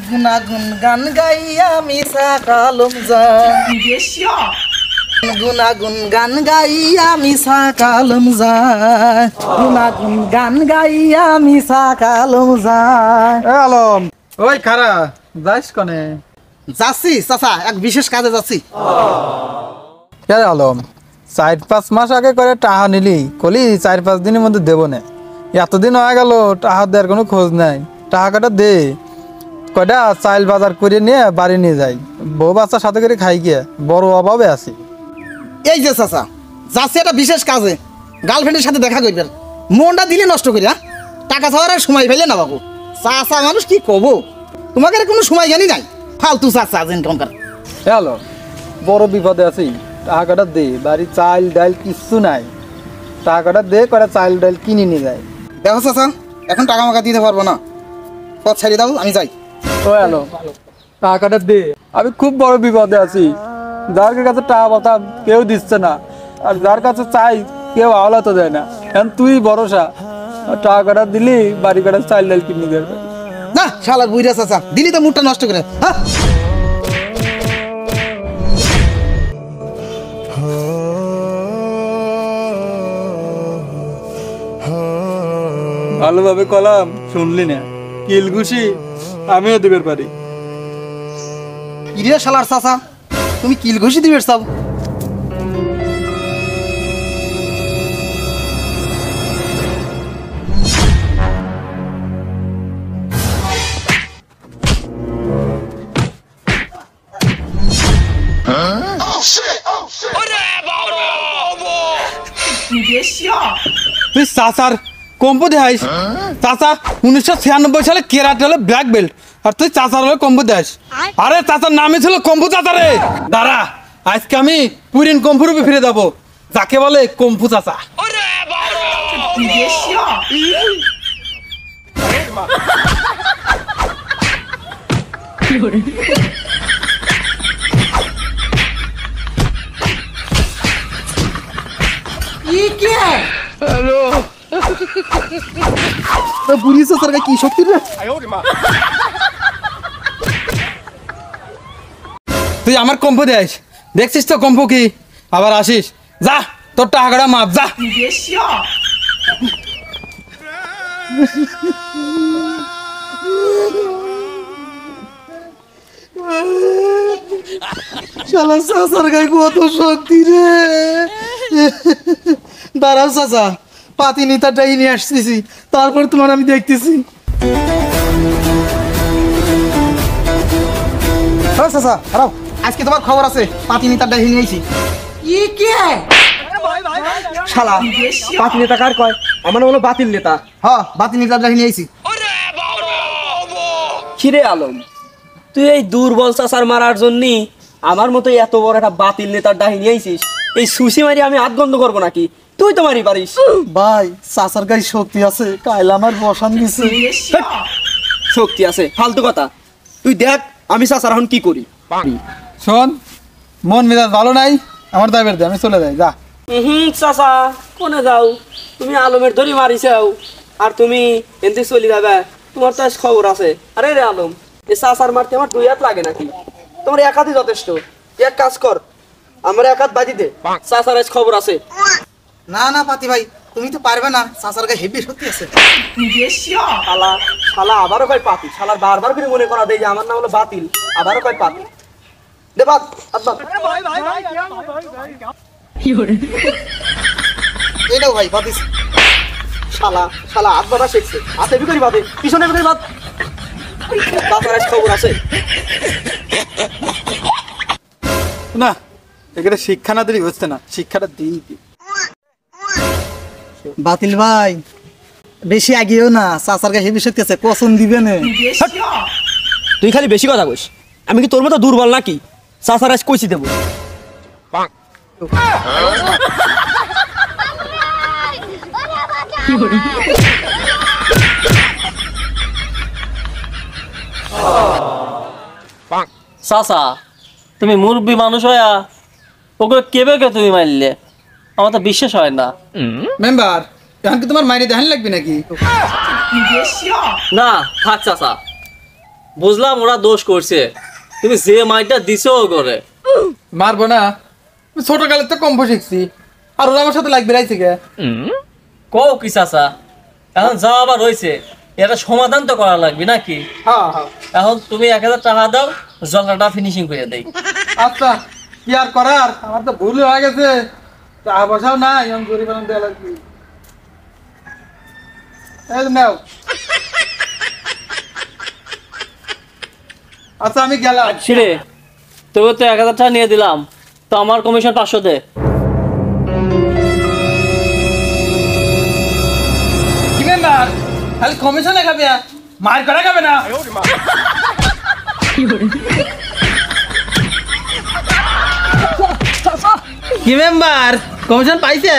গুনাগুন গান গাইয়া মিশা কালম যায় গুনাগুন গান গাইয়া মিশা কালম যায় গুনাগুন গান গাইয়া মিশা কালম যায়। আলম ওই খারা যাইস কনে? যাচ্ছি চাচা, এক বিশেষ কাজে যাচ্ছি। আলম 4-5 মাস আগে করে টাহা নিলি, কলি 4-5 দিনের মধ্যে দেবো না। এতদিন হয়ে গেল টাহা দেওয়ার কোনো খোঁজ নাই। টাকা কাটা দে, কয়টা চাইল বাজার করে নিয়ে বাড়ি নিয়ে যাই, বউ বাচ্চার সাথে করে খাই গিয়ে বড় অভাবে আছি। এই যে চাচা যাচ্ছি একটা বিশেষ কাজে, গার্লফ্রেন্ডের সাথে দেখা করবেন, মনটা দিলে নষ্ট করি। টাকা ছাড়ার আর সময় ফেলে না বাবু। চাচা মানুষ কি কব, তোমাকে আর কোনো সময় জানি নাই, ফালতু চাচা যেনকার। হ্যালো, বড় বিপদে আছি, টাকাটা দে, বাড়ি চাল ডাল কিচ্ছু নাই। টাকাটা দে, করে চাল ডাল কিনে নিয়ে যায়। দেখো চাচা, এখন টাকা মাকা দিতে পারবো না, পথ ছাড়িয়ে দাও, আমি যাই। ও হ্যালো, টাকাটা দে, আমি খুব বড় বিপদে আছি। যার কাছে টাকা পাতা কেউ দিচ্ছে না, আর যার কাছে চাই কেউ আওলা তো দেয় না। এখন তুই ভরসা, টাকাটা দিলি বাড়ি কাটা চাল ডাল কিনে দেবে না। শালার বুইরা চাচা, দিলি তো মুডটা নষ্ট করে। হ্যাঁ, ভালোভাবে কলাম শুনলি না, কিল ঘুষি আমিও দিবে পারি। ইরে শালার চাচা, তুমি কিল ঘুষি দিবে সব। তুই চাচার কম্পো দেখাইস? চাচা 1996 সালে কেরাটে হলো ব্ল্যাক বেল্ট, আর তুই চাচার হলে কম্পো দেখাইস? আরে চাচার নামই ছিল কম্পু চাচা রে। দাঁড়া, আজকে আমি পুরিন কম্পু রূপে ফিরে যাবো, যাকে বলে কম্পু চাচা। বুড়ি চাচার কি শক্তি রে? তুই আমার কম্পো দেখাইস, দেখছিস তো কম্পো কি? আবার আসিস, যা তোর টাকাটা মাপ, যা। শালা চাচার গায়ে কত শক্তি রে। দাঁড়াও চাচা, পাতি নেতাটাই নিয়ে আসতেছি, তারপর তোমার আমি দেখতেছি। চাচা দাঁড়াও, আজকে তোমার খবর আছে, পাতি নেতাটা নিয়ে আইছি। শালা পাতি নেতা কার কয়? আমার হলো বাতিল নেতা। হ্যাঁ, পাতি নেতাটা নিয়ে আইছি। কিরে আলম, তুই এই দুর্বল চাচার মারার জন্য আমার মতো এত বড় একটা বাতিল নেতার ডাহিনী আইছিস? এই সুসি মারি আমি হাত বন্ধ করবো নাকি? তুই তো মারি পারিস। ভাই চাচার গায়ে শক্তি আছে, কাইলা আমার বসান দিছে। শক্তি আছে ফালতু কথা। তুই দেখ আমি চাচার এখন কি করি। শোন, মন মেজাজ ভালো নাই, আমার দাবির দে, আমি চলে যাই, যা। চাচা কোনে যাও? তুমি আলমের ধরি মারিছাও আর তুমি এনতে চলে যাবে? তোমার তো খবর আছে। আরে রে আলম, এই চাচার মারতে আমার 2 হাত লাগে নাকি? তোমার 1 হাতই যথেষ্ট। এক কাজ কর, আমার 1 হাত বাজি দে, চাচার খবর আছে। না না পাতি ভাই, তুমি তো পারবে না, চাচার গায়ে হেভি শক্তি আছে। শালা শালা আবারও কয় পাতি। শালার বারবার করে মনে করা দেয় যে আমার নাম হলো বাতিল, আবারও কয় পাতি। দে বাদ, হাত বাদ। এটাও ভাই পাতি। শালা শালা হাত বাঁধা শিখছে, হাতে ভিতরি বাঁধে, পিছনে ভিতরি বাঁধ। চাচার খবর আছে। না, এখানে শিক্ষা না দিলে হচ্ছে না, শিক্ষাটা দিই। বাতিল ভাই বেশি আগেও না, চাচার গায়ে হেভি শক্তি আছে, কসম দিবে না। তুই খালি বেশি কথা কইস। আমি কি তোর মতো দুর্বল নাকি? চাচার আজ কইছি দেবো। চাচা, তুমি মুরব্বী মানুষ হইয়া ওকে কেবে কে তুমি মারলে? আমার তো বিশ্বাস হয় না। মেম্বার, এখন কি তোমার মাইনে দেখান লাগবে নাকি? না থাক চাচা, বুঝলাম ওরা দোষ করছে, তুমি যে মাইটা দিছো করে। মারবো না, আমি ছোটকালে তো কম্প শিখছি, আর ওরা আমার সাথে লাগবে রাইছে কে? কও কি চাচা, এখন যা আবার হয়েছে এটা সমাধান তো করা লাগবে নাকি? হ্যাঁ হ্যাঁ। এখন তুমি 1000 টাকা দাও, জলটা ফিনিশিং করে দেই। আচ্ছা কি আর করার, আমার তো ভুল হয়ে গেছে, টাকা পয়সাও নাই, আমি গরিব দেওয়া লাগবে। এই নাও। আচ্ছা আমি গেলাম। ছিরে তোকে তো 1000 টাকা নিয়ে দিলাম, তো আমার কমিশন 500 দে। কি মেম্বার খালি কমিশনে খাবে, মার করা খাবে না? কি মেম্বার কমিশন পাইছে?